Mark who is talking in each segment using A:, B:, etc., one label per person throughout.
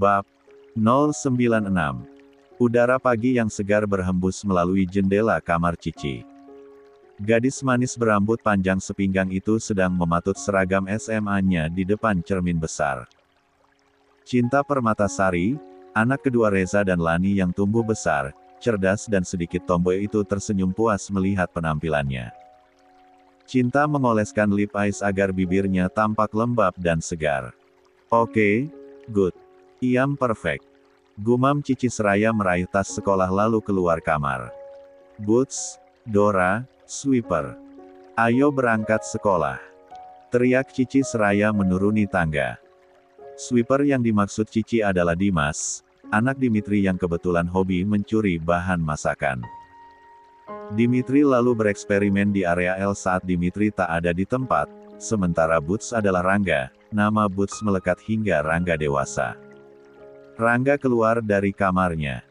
A: Bab 096. Udara pagi yang segar berhembus melalui jendela kamar Cici. Gadis manis berambut panjang sepinggang itu sedang mematut seragam SMA-nya di depan cermin besar. Cinta Permatasari, anak kedua Reza dan Lani yang tumbuh besar, cerdas dan sedikit tomboy itu tersenyum puas melihat penampilannya. Cinta mengoleskan lip eyes agar bibirnya tampak lembab dan segar. Oke, good. Iam perfect. Gumam Cici seraya meraih tas sekolah lalu keluar kamar. Boots, Dora, Sweeper. Ayo berangkat sekolah. Teriak Cici seraya menuruni tangga. Sweeper yang dimaksud Cici adalah Dimas, anak Dimitri yang kebetulan hobi mencuri bahan masakan. Dimitri lalu bereksperimen di area L saat Dimitri tak ada di tempat, sementara Boots adalah Rangga, nama Boots melekat hingga Rangga dewasa. Rangga keluar dari kamarnya.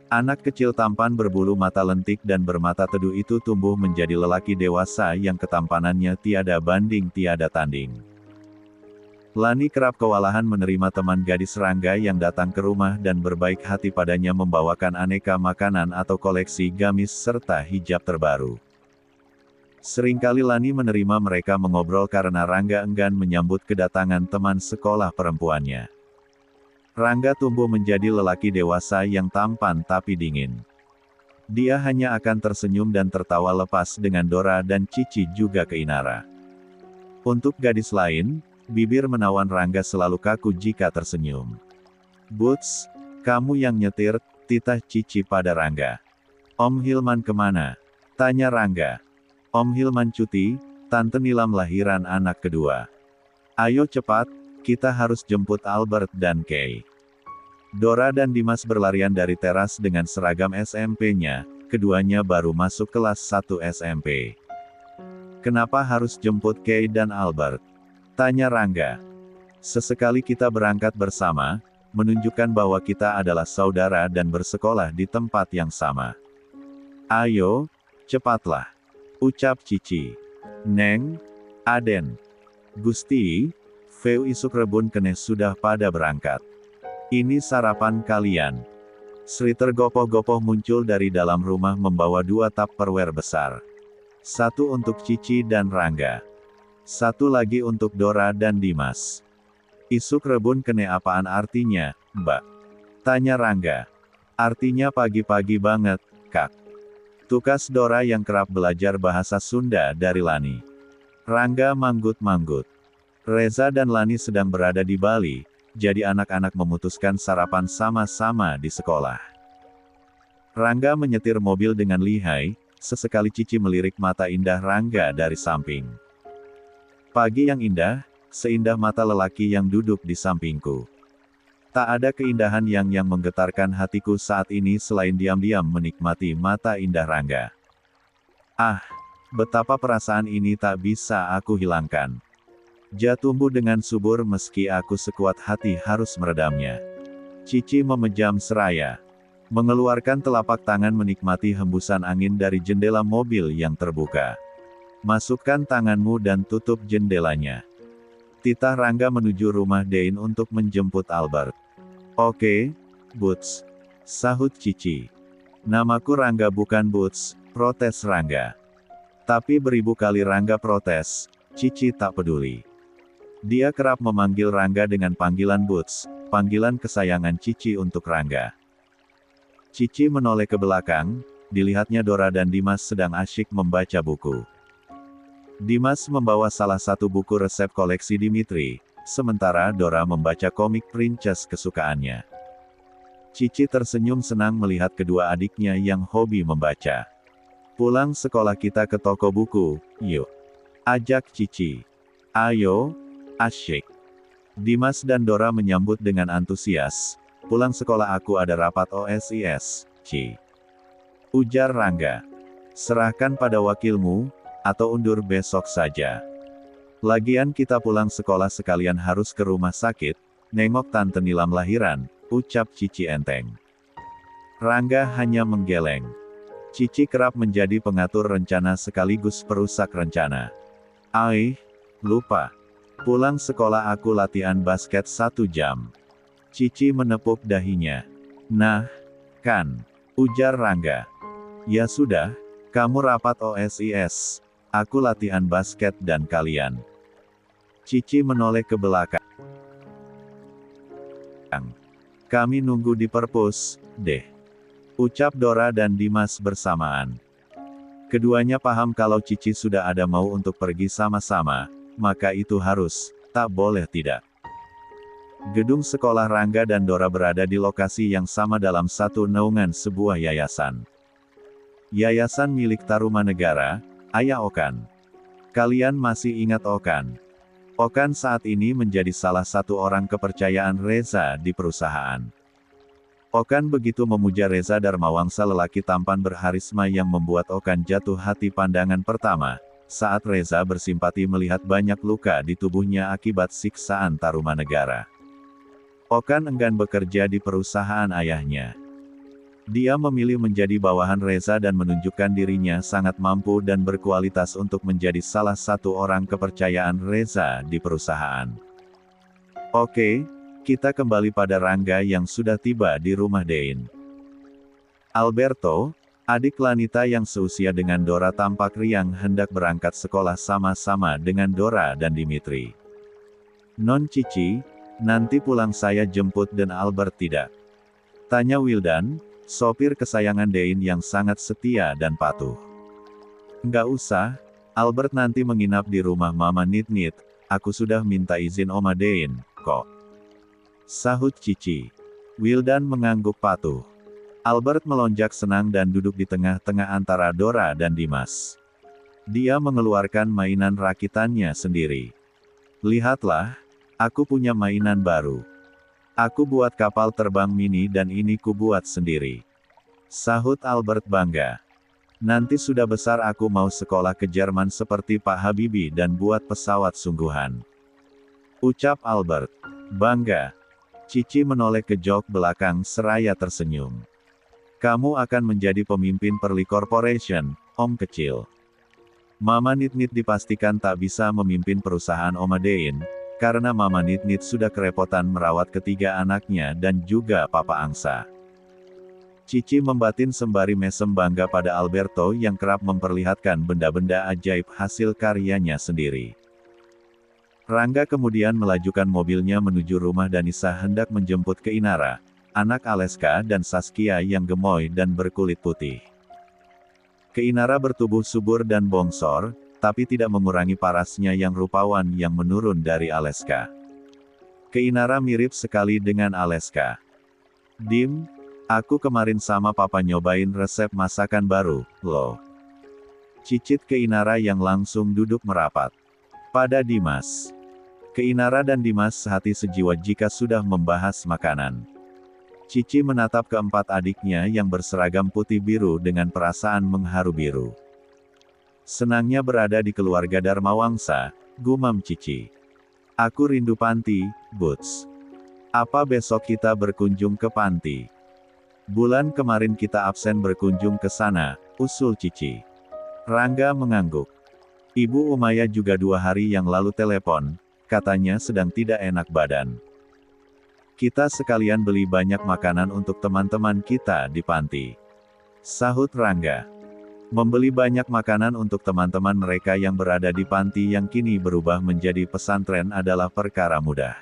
A: Anak kecil tampan berbulu mata lentik dan bermata teduh itu tumbuh menjadi lelaki dewasa yang ketampanannya tiada banding tiada tanding. Lani kerap kewalahan menerima teman gadis Rangga yang datang ke rumah dan berbaik hati padanya membawakan aneka makanan atau koleksi gamis serta hijab terbaru. Seringkali Lani menerima mereka mengobrol karena Rangga enggan menyambut kedatangan teman sekolah perempuannya. Rangga tumbuh menjadi lelaki dewasa yang tampan tapi dingin. Dia hanya akan tersenyum dan tertawa lepas dengan Dora dan Cici juga ke Inara. Untuk gadis lain, bibir menawan Rangga selalu kaku jika tersenyum. Boots, kamu yang nyetir, titah Cici pada Rangga. Om Hilman kemana? Tanya Rangga. Om Hilman cuti, Tante Nilam lahiran anak kedua. Ayo cepat, kita harus jemput Albert dan Kay. Dora dan Dimas berlarian dari teras dengan seragam SMP-nya, keduanya baru masuk kelas 1 SMP. Kenapa harus jemput Kay dan Albert? Tanya Rangga. Sesekali kita berangkat bersama, menunjukkan bahwa kita adalah saudara dan bersekolah di tempat yang sama. Ayo, cepatlah. Ucap Cici. Neng, Aden, Gusti, Veu isuk rebun kene sudah pada berangkat. Ini sarapan kalian. Sriter gopoh-gopoh muncul dari dalam rumah membawa 2 Tupperware besar. Satu untuk Cici dan Rangga. Satu lagi untuk Dora dan Dimas. Isuk rebun kene apaan artinya, Mbak? Tanya Rangga. Artinya pagi-pagi banget, Kak. Tukas Dora yang kerap belajar bahasa Sunda dari Lani. Rangga manggut-manggut. Reza dan Lani sedang berada di Bali, jadi anak-anak memutuskan sarapan sama-sama di sekolah. Rangga menyetir mobil dengan lihai, sesekali Cici melirik mata indah Rangga dari samping. Pagi yang indah, seindah mata lelaki yang duduk di sampingku. Tak ada keindahan yang menggetarkan hatiku saat ini selain diam-diam menikmati mata indah Rangga. Ah, betapa perasaan ini tak bisa aku hilangkan. Ja tumbuh dengan subur meski aku sekuat hati harus meredamnya. Cici memejam seraya. Mengeluarkan telapak tangan menikmati hembusan angin dari jendela mobil yang terbuka. Masukkan tanganmu dan tutup jendelanya. Titah Rangga menuju rumah Dein untuk menjemput Albert. Oke, Boots. Sahut Cici. Namaku Rangga bukan Boots, protes Rangga. Tapi beribu kali Rangga protes, Cici tak peduli. Dia kerap memanggil Rangga dengan panggilan Boots, panggilan kesayangan Cici untuk Rangga. Cici menoleh ke belakang, dilihatnya Dora dan Dimas sedang asyik membaca buku. Dimas membawa salah satu buku resep koleksi Dimitri, sementara Dora membaca komik Princess kesukaannya. Cici tersenyum senang melihat kedua adiknya yang hobi membaca. Pulang sekolah kita ke toko buku, yuk. Ajak Cici. Ayo, asyik. Dimas dan Dora menyambut dengan antusias. Pulang sekolah aku ada rapat OSIS, Ci. Ujar Rangga. Serahkan pada wakilmu, atau undur besok saja. Lagian kita pulang sekolah sekalian harus ke rumah sakit, nengok Tante Nilam lahiran, ucap Cici enteng. Rangga hanya menggeleng. Cici kerap menjadi pengatur rencana sekaligus perusak rencana. Lupa. Pulang sekolah aku latihan basket 1 jam. Cici menepuk dahinya. Nah, kan, ujar Rangga. Ya sudah, kamu rapat OSIS. Aku latihan basket dan kalian. Cici menoleh ke belakang. Kami nunggu di perpus, deh. Ucap Dora dan Dimas bersamaan. Keduanya paham kalau Cici sudah ada mau untuk pergi sama-sama, maka itu harus, tak boleh tidak. Gedung sekolah Rangga dan Dora berada di lokasi yang sama dalam satu naungan sebuah yayasan. Yayasan milik Tarumanegara, Ayah Okan. Kalian masih ingat Okan? Okan saat ini menjadi salah satu orang kepercayaan Reza di perusahaan. Okan begitu memuja Reza Darmawangsa, lelaki tampan berharisma yang membuat Okan jatuh hati pandangan pertama, saat Reza bersimpati melihat banyak luka di tubuhnya akibat siksaan Tarumanegara. Okan enggan bekerja di perusahaan ayahnya. Dia memilih menjadi bawahan Reza dan menunjukkan dirinya sangat mampu dan berkualitas untuk menjadi salah satu orang kepercayaan Reza di perusahaan. Oke, kita kembali pada Rangga yang sudah tiba di rumah Dein. Alberto, adik Lanita yang seusia dengan Dora, tampak riang hendak berangkat sekolah sama-sama dengan Dora dan Dimitri. Non Cici, nanti pulang saya jemput dan Albert tidak? Tanya Wildan, sopir kesayangan Dein yang sangat setia dan patuh. Nggak usah, Albert nanti menginap di rumah Mama Nit-Nit, aku sudah minta izin Oma Dein, kok. Sahut Cici. Wildan mengangguk patuh. Albert melonjak senang dan duduk di tengah-tengah antara Dora dan Dimas. Dia mengeluarkan mainan rakitannya sendiri. Lihatlah, aku punya mainan baru. Aku buat kapal terbang mini dan ini ku buat sendiri. Sahut Albert bangga. Nanti sudah besar aku mau sekolah ke Jerman seperti Pak Habibie dan buat pesawat sungguhan. Ucap Albert. Bangga. Cici menoleh ke jok belakang seraya tersenyum. Kamu akan menjadi pemimpin Perli Corporation, Om kecil. Mama Nit-Nit dipastikan tak bisa memimpin perusahaan Oma Dein, karena Mama Nit-Nit sudah kerepotan merawat ketiga anaknya dan juga Papa Angsa. Cici membatin sembari mesem bangga pada Alberto yang kerap memperlihatkan benda-benda ajaib hasil karyanya sendiri. Rangga kemudian melajukan mobilnya menuju rumah Danisa hendak menjemput Keinara, anak Aleska dan Saskia yang gemoy dan berkulit putih. Keinara bertubuh subur dan bongsor, tapi tidak mengurangi parasnya yang rupawan yang menurun dari Aleska. Keinara mirip sekali dengan Aleska. Dim, aku kemarin sama Papa nyobain resep masakan baru, loh. Cicit Keinara yang langsung duduk merapat pada Dimas. Keinara dan Dimas sehati sejiwa jika sudah membahas makanan. Cici menatap keempat adiknya yang berseragam putih biru dengan perasaan mengharu biru. Senangnya berada di keluarga Darmawangsa, gumam Cici. Aku rindu panti, Boots. Apa besok kita berkunjung ke panti? Bulan kemarin kita absen berkunjung ke sana, usul Cici. Rangga mengangguk. Ibu Umaya juga 2 hari yang lalu telepon, katanya sedang tidak enak badan. Kita sekalian beli banyak makanan untuk teman-teman kita di panti. Sahut Rangga. Membeli banyak makanan untuk teman-teman mereka yang berada di panti yang kini berubah menjadi pesantren adalah perkara mudah.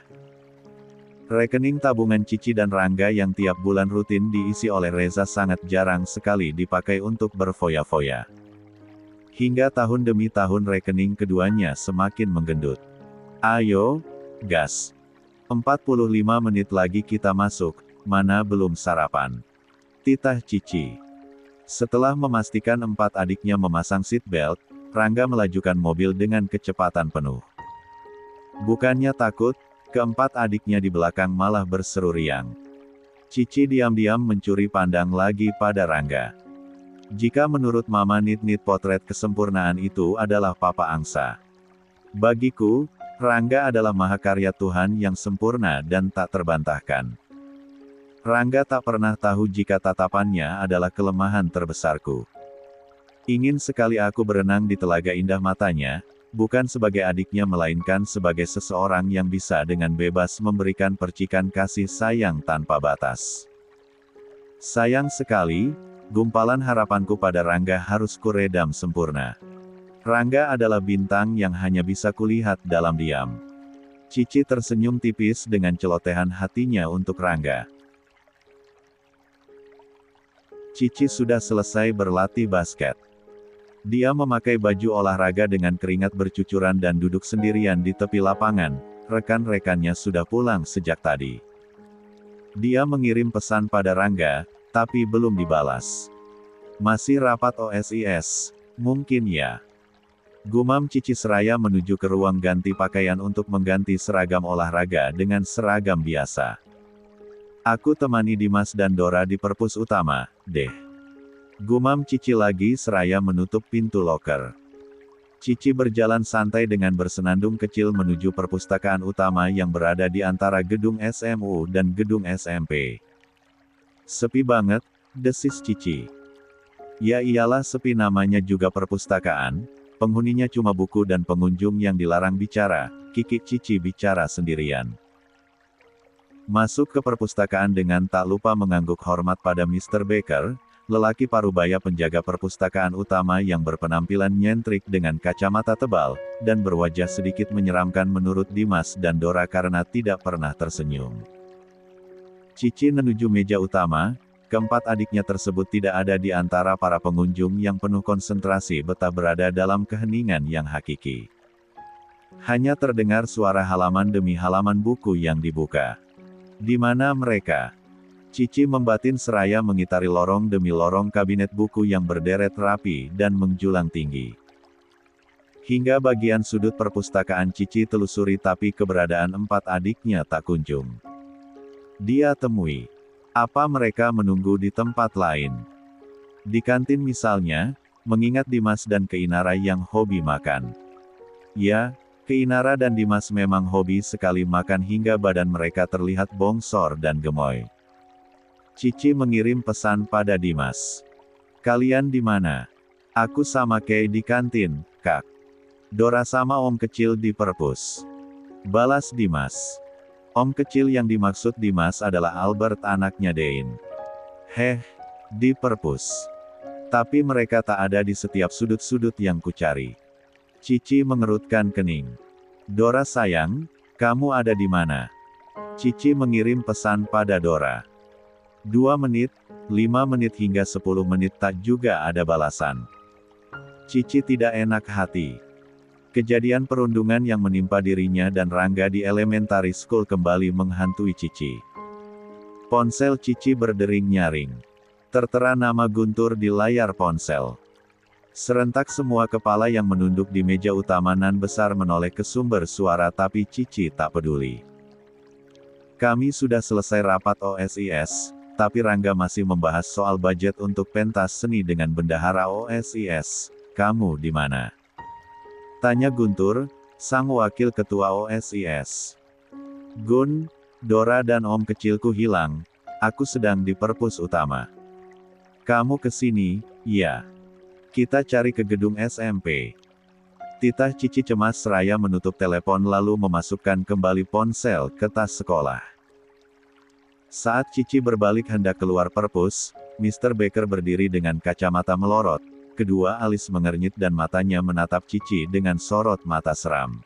A: Rekening tabungan Cici dan Rangga yang tiap bulan rutin diisi oleh Reza sangat jarang sekali dipakai untuk berfoya-foya. Hingga tahun demi tahun rekening keduanya semakin menggendut. Ayo, gas. 45 menit lagi kita masuk, mana belum sarapan? Titah Cici. Setelah memastikan 4 adiknya memasang seatbelt, Rangga melajukan mobil dengan kecepatan penuh. Bukannya takut, keempat adiknya di belakang malah berseru riang. Cici diam-diam mencuri pandang lagi pada Rangga. Jika menurut Mama Nit-Nit potret kesempurnaan itu adalah Papa Angsa. Bagiku, Rangga adalah mahakarya Tuhan yang sempurna dan tak terbantahkan. Rangga tak pernah tahu jika tatapannya adalah kelemahan terbesarku. Ingin sekali aku berenang di telaga indah matanya, bukan sebagai adiknya melainkan sebagai seseorang yang bisa dengan bebas memberikan percikan kasih sayang tanpa batas. Sayang sekali, gumpalan harapanku pada Rangga harus kuredam sempurna. Rangga adalah bintang yang hanya bisa kulihat dalam diam. Cici tersenyum tipis dengan celotehan hatinya untuk Rangga. Cici sudah selesai berlatih basket. Dia memakai baju olahraga dengan keringat bercucuran dan duduk sendirian di tepi lapangan. Rekan-rekannya sudah pulang sejak tadi. Dia mengirim pesan pada Rangga, tapi belum dibalas. Masih rapat OSIS? Mungkin ya. Gumam Cici seraya menuju ke ruang ganti pakaian untuk mengganti seragam olahraga dengan seragam biasa. Aku temani Dimas dan Dora di perpus utama, deh. Gumam Cici lagi seraya menutup pintu loker. Cici berjalan santai dengan bersenandung kecil menuju perpustakaan utama yang berada di antara gedung SMU dan gedung SMP. Sepi banget, desis Cici. Ya iyalah sepi, namanya juga perpustakaan, penghuninya cuma buku dan pengunjung yang dilarang bicara, kikik Cici bicara sendirian. Masuk ke perpustakaan dengan tak lupa mengangguk hormat pada Mr. Baker, lelaki parubaya penjaga perpustakaan utama yang berpenampilan nyentrik dengan kacamata tebal, dan berwajah sedikit menyeramkan menurut Dimas dan Dora karena tidak pernah tersenyum. Cici menuju meja utama, keempat adiknya tersebut tidak ada di antara para pengunjung yang penuh konsentrasi betah berada dalam keheningan yang hakiki. Hanya terdengar suara halaman demi halaman buku yang dibuka. Di mana mereka? Cici membatin seraya mengitari lorong demi lorong kabinet buku yang berderet rapi dan menjulang tinggi. Hingga bagian sudut perpustakaan Cici telusuri tapi keberadaan empat adiknya tak kunjung dia temui. Apa mereka menunggu di tempat lain? Di kantin misalnya, mengingat Dimas dan Keinara yang hobi makan. Ya, Keinara dan Dimas memang hobi sekali makan hingga badan mereka terlihat bongsor dan gemoy. Cici mengirim pesan pada Dimas. Kalian di mana? Aku sama Kay di kantin, Kak. Dora sama Om kecil di perpus. Balas Dimas. Om kecil yang dimaksud Dimas adalah Albert, anaknya Dein. Heh, di perpus. Tapi mereka tak ada di setiap sudut-sudut yang kucari. Cici mengerutkan kening. Dora sayang, kamu ada di mana? Cici mengirim pesan pada Dora. 2 menit, 5 menit hingga 10 menit tak juga ada balasan. Cici tidak enak hati. Kejadian perundungan yang menimpa dirinya dan Rangga di elementary school kembali menghantui Cici. Ponsel Cici berdering nyaring. Tertera nama Guntur di layar ponsel. Serentak semua kepala yang menunduk di meja utama nan besar menoleh ke sumber suara tapi Cici tak peduli. Kami sudah selesai rapat OSIS. Tapi Rangga masih membahas soal budget untuk pentas seni dengan bendahara OSIS. Kamu di mana? Tanya Guntur, sang wakil ketua OSIS. Gun, Dora dan Om kecilku hilang. Aku sedang di perpus utama. Kamu kesini, ya. Kita cari ke gedung SMP. Titah Cici cemas seraya menutup telepon lalu memasukkan kembali ponsel ke tas sekolah. Saat Cici berbalik hendak keluar perpus, Mr. Baker berdiri dengan kacamata melorot, kedua alis mengernyit dan matanya menatap Cici dengan sorot mata seram.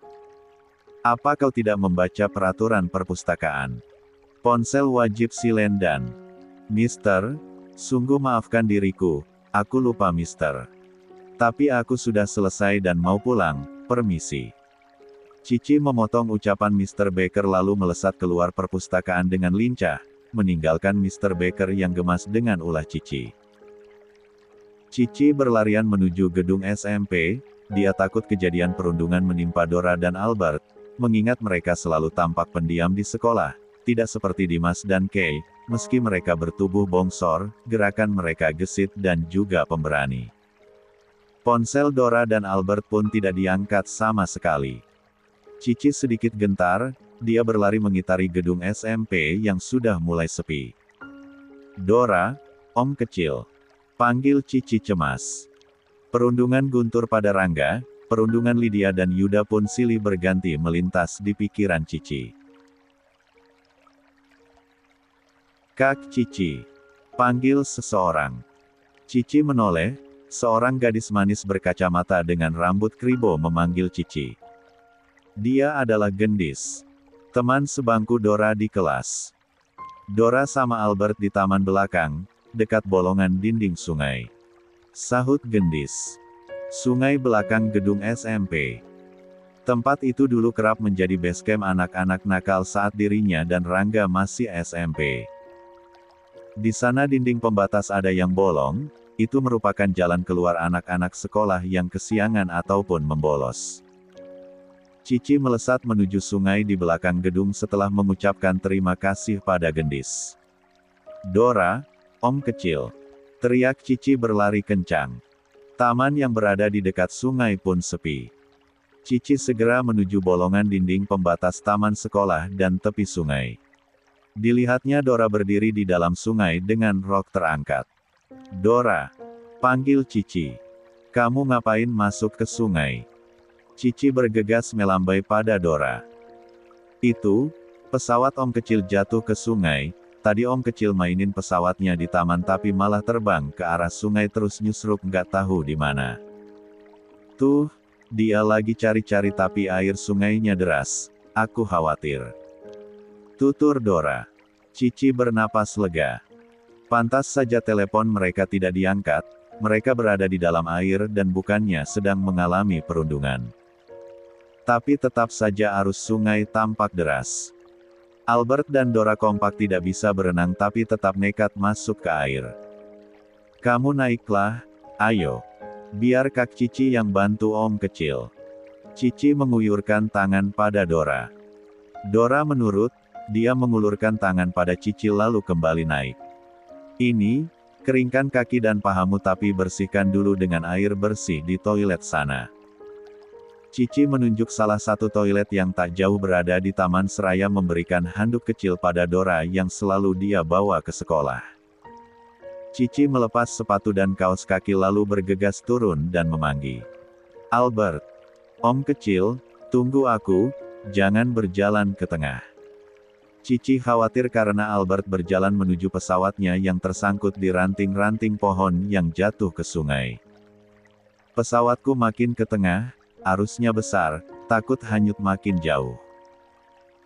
A: Apa kau tidak membaca peraturan perpustakaan? Ponsel wajib silen dan... Mister, sungguh maafkan diriku, aku lupa Mister. Tapi aku sudah selesai dan mau pulang, permisi. Cici memotong ucapan Mr. Baker lalu melesat keluar perpustakaan dengan lincah, meninggalkan Mr. Baker yang gemas dengan ulah Cici. Cici berlarian menuju gedung SMP, dia takut kejadian perundungan menimpa Dora dan Albert, mengingat mereka selalu tampak pendiam di sekolah, tidak seperti Dimas dan Kay, meski mereka bertubuh bongsor, gerakan mereka gesit dan juga pemberani. Ponsel Dora dan Albert pun tidak diangkat sama sekali. Cici sedikit gentar, dia berlari mengitari gedung SMP yang sudah mulai sepi. Dora, Om kecil. Panggil Cici cemas. Perundungan Guntur pada Rangga, perundungan Lydia dan Yuda pun silih berganti melintas di pikiran Cici. "Kak Cici," panggil seseorang. Cici menoleh, seorang gadis manis berkacamata dengan rambut kribo memanggil Cici. Dia adalah Gendis, teman sebangku Dora di kelas. "Dora sama Albert di taman belakang, dekat bolongan dinding sungai," sahut Gendis. "Sungai belakang gedung SMP. Tempat itu dulu kerap menjadi basecamp anak-anak nakal saat dirinya dan Rangga masih SMP. Di sana dinding pembatas ada yang bolong, itu merupakan jalan keluar anak-anak sekolah yang kesiangan ataupun membolos." Cici melesat menuju sungai di belakang gedung setelah mengucapkan terima kasih pada Gendis. "Dora, Om kecil!" teriak Cici berlari kencang. Taman yang berada di dekat sungai pun sepi. Cici segera menuju bolongan dinding pembatas taman sekolah dan tepi sungai. Dilihatnya Dora berdiri di dalam sungai dengan rok terangkat. "Dora," panggil Cici. "Kamu ngapain masuk ke sungai?" Cici bergegas melambai pada Dora. "Itu, pesawat Om kecil jatuh ke sungai. Tadi Om kecil mainin pesawatnya di taman tapi malah terbang ke arah sungai terus nyusruk nggak tahu di mana. Tuh, dia lagi cari-cari tapi air sungainya deras. Aku khawatir," tutur Dora. Cici bernapas lega. Pantas saja telepon mereka tidak diangkat, mereka berada di dalam air dan bukannya sedang mengalami perundungan. Tapi tetap saja arus sungai tampak deras. Albert dan Dora kompak tidak bisa berenang tapi tetap nekat masuk ke air. "Kamu naiklah, ayo. Biar Kak Cici yang bantu Om kecil." Cici menguyurkan tangan pada Dora. Dora menurut, dia mengulurkan tangan pada Cici lalu kembali naik. "Ini, keringkan kaki dan pahamu tapi bersihkan dulu dengan air bersih di toilet sana." Cici menunjuk salah satu toilet yang tak jauh berada di taman seraya memberikan handuk kecil pada Dora yang selalu dia bawa ke sekolah. Cici melepas sepatu dan kaos kaki lalu bergegas turun dan memanggil. "Albert, Om kecil, tunggu aku, jangan berjalan ke tengah." Cici khawatir karena Albert berjalan menuju pesawatnya yang tersangkut di ranting-ranting pohon yang jatuh ke sungai. "Pesawatku makin ke tengah, arusnya besar, takut hanyut makin jauh,"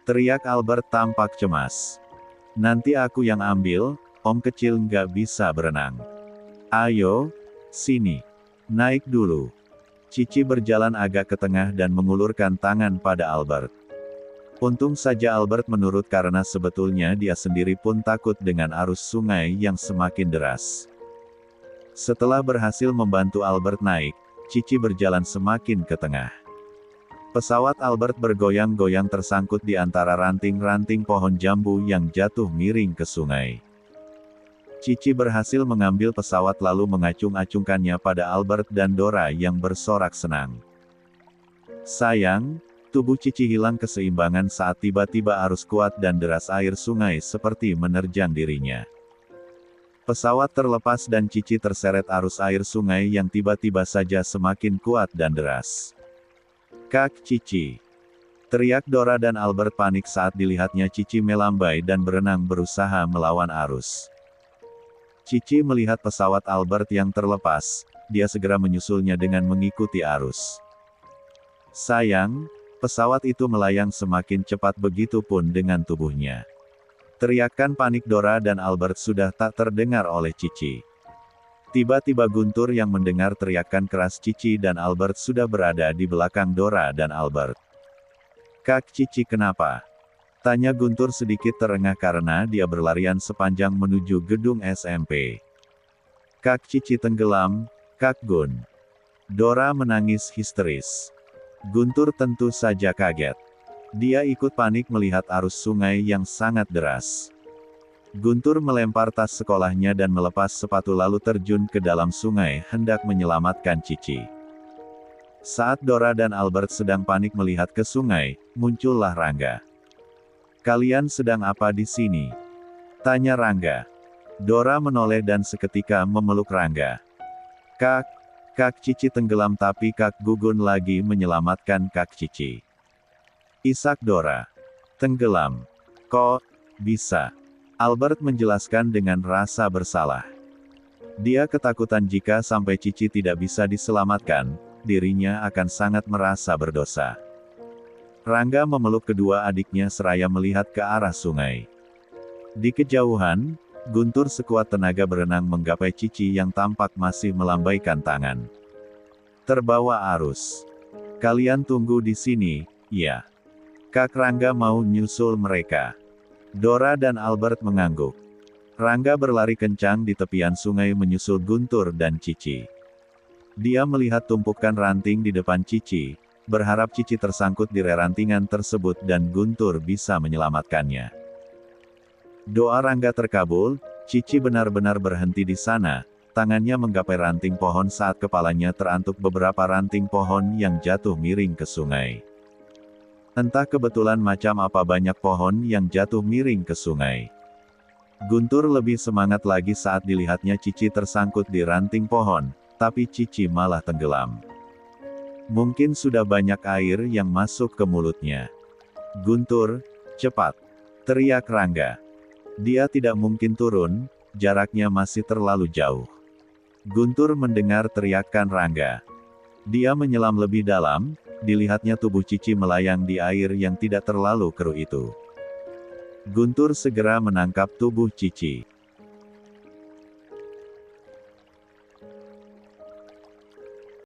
A: teriak Albert tampak cemas. "Nanti aku yang ambil, Om kecil nggak bisa berenang. Ayo, sini. Naik dulu." Cici berjalan agak ke tengah dan mengulurkan tangan pada Albert. Untung saja Albert menurut karena sebetulnya dia sendiri pun takut dengan arus sungai yang semakin deras. Setelah berhasil membantu Albert naik, Cici berjalan semakin ke tengah. Pesawat Albert bergoyang-goyang tersangkut di antara ranting-ranting pohon jambu yang jatuh miring ke sungai. Cici berhasil mengambil pesawat lalu mengacung-acungkannya pada Albert dan Dora yang bersorak senang. Sayang, tubuh Cici hilang keseimbangan saat tiba-tiba arus kuat dan deras air sungai seperti menerjang dirinya. Pesawat terlepas dan Cici terseret arus air sungai yang tiba-tiba saja semakin kuat dan deras. "Kak Cici!" teriak Dora dan Albert panik saat dilihatnya Cici melambai dan berenang berusaha melawan arus. Cici melihat pesawat Albert yang terlepas, dia segera menyusulnya dengan mengikuti arus. Sayang, pesawat itu melayang semakin cepat begitu pun dengan tubuhnya. Teriakan panik Dora dan Albert sudah tak terdengar oleh Cici. Tiba-tiba Guntur yang mendengar teriakan keras Cici dan Albert sudah berada di belakang Dora dan Albert. "Kak Cici kenapa?" tanya Guntur sedikit terengah karena dia berlarian sepanjang menuju gedung SMP. "Kak Cici tenggelam, Kak Gun." Dora menangis histeris. Guntur tentu saja kaget. Dia ikut panik melihat arus sungai yang sangat deras. Guntur melempar tas sekolahnya dan melepas sepatu lalu terjun ke dalam sungai hendak menyelamatkan Cici. Saat Dora dan Albert sedang panik melihat ke sungai, muncullah Rangga. "Kalian sedang apa di sini?" tanya Rangga. Dora menoleh dan seketika memeluk Rangga. Kak Cici tenggelam tapi Kak Gugun lagi menyelamatkan Kak Cici. Isak Dora. Tenggelam. Kok bisa? Albert menjelaskan dengan rasa bersalah. Dia ketakutan jika sampai Cici tidak bisa diselamatkan, dirinya akan sangat merasa berdosa. Rangga memeluk kedua adiknya seraya melihat ke arah sungai. Di kejauhan, Guntur sekuat tenaga berenang menggapai Cici yang tampak masih melambaikan tangan. Terbawa arus. Kalian tunggu di sini, ya. Kak Rangga mau nyusul mereka. Dora dan Albert mengangguk. Rangga berlari kencang di tepian sungai menyusul Guntur dan Cici. Dia melihat tumpukan ranting di depan Cici, berharap Cici tersangkut di rerantingan tersebut dan Guntur bisa menyelamatkannya. Doa Rangga terkabul, Cici benar-benar berhenti di sana, tangannya menggapai ranting pohon saat kepalanya terantuk beberapa ranting pohon yang jatuh miring ke sungai. Entah kebetulan macam apa banyak pohon yang jatuh miring ke sungai. Guntur lebih semangat lagi saat dilihatnya Cici tersangkut di ranting pohon, tapi Cici malah tenggelam. Mungkin sudah banyak air yang masuk ke mulutnya. Guntur, cepat! Teriak Rangga. Dia tidak mungkin turun, jaraknya masih terlalu jauh. Guntur mendengar teriakan Rangga. Dia menyelam lebih dalam, dilihatnya tubuh Cici melayang di air yang tidak terlalu keruh itu. Guntur segera menangkap tubuh Cici.